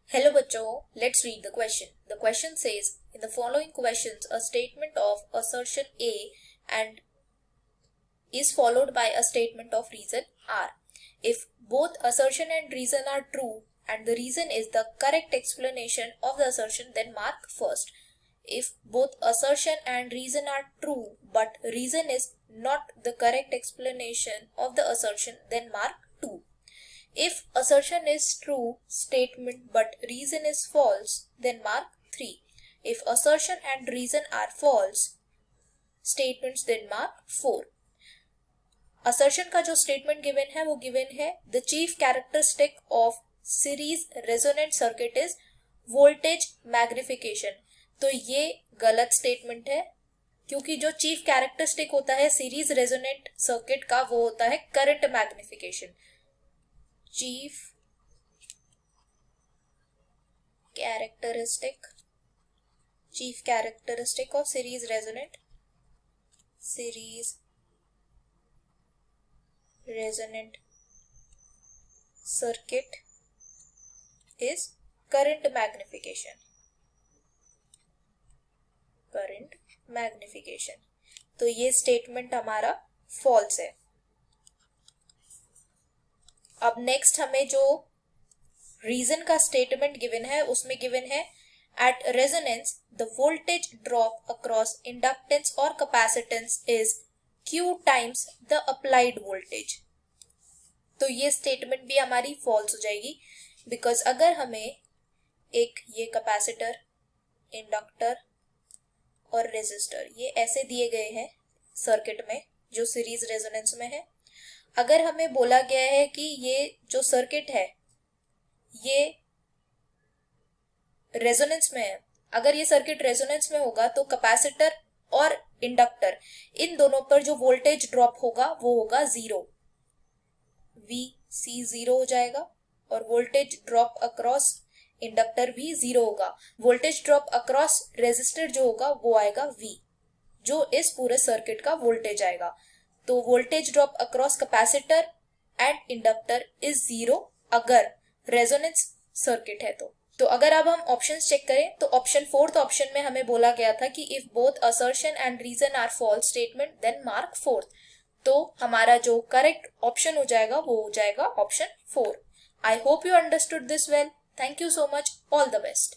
Hello बच्चों, let's read the question. The question says, in the following questions, a statement of assertion A and is followed by a statement of reason R. If both assertion and reason are true and the reason is the correct explanation of the assertion, then mark first. If both assertion and reason are true but reason is not the correct explanation of the assertion, then mark 2. If assertion is true statement but reason is false, then mark 3. If assertion and reason are false statements, then mark 4. Assertion का जो statement given है वो given है the chief characteristic of series resonant circuit is voltage magnification. तो ये गलत statement है क्योंकि जो चीफ कैरेक्टरिस्टिक होता है सीरीज रेजोनेंट सर्किट का वो होता है current magnification. Chief characteristic of series resonant circuit is current magnification. तो ये स्टेटमेंट हमारा फॉल्स है। अब नेक्स्ट हमें जो रीजन का स्टेटमेंट गिवन है उसमें गिवन है at resonance the voltage drop across inductance और capacitance is Q times the applied voltage. तो ये स्टेटमेंट भी हमारी फॉल्स हो जाएगी बिकॉज अगर हमें एक ये कैपेसिटर, इंडक्टर और रेजिस्टर ये ऐसे दिए गए हैं सर्किट में जो सीरीज रेजोनेंस में है, अगर हमें बोला गया है कि ये जो सर्किट है ये रेजोनेंस में है, अगर ये सर्किट रेजोनेंस में होगा तो कैपेसिटर और इंडक्टर इन दोनों पर जो वोल्टेज ड्रॉप होगा वो होगा 0, VC 0 हो जाएगा और वोल्टेज ड्रॉप अक्रॉस इंडक्टर भी 0 होगा। वोल्टेज ड्रॉप अक्रॉस रेजिस्टर जो होगा वो आएगा V, जो इस पूरे सर्किट का वोल्टेज आएगा। तो voltage drop across capacitor and inductor is 0 अगर रेजोनेंस सर्किट है तो अगर अब हम ऑप्शंस चेक करें तो ऑप्शन 4th ऑप्शन में हमें बोला गया था कि if both assertion and reason are false statement then mark 4th। तो हमारा जो करेक्ट ऑप्शन हो जाएगा वो हो जाएगा option 4। I hope you understood this well. Thank you so much. All the best.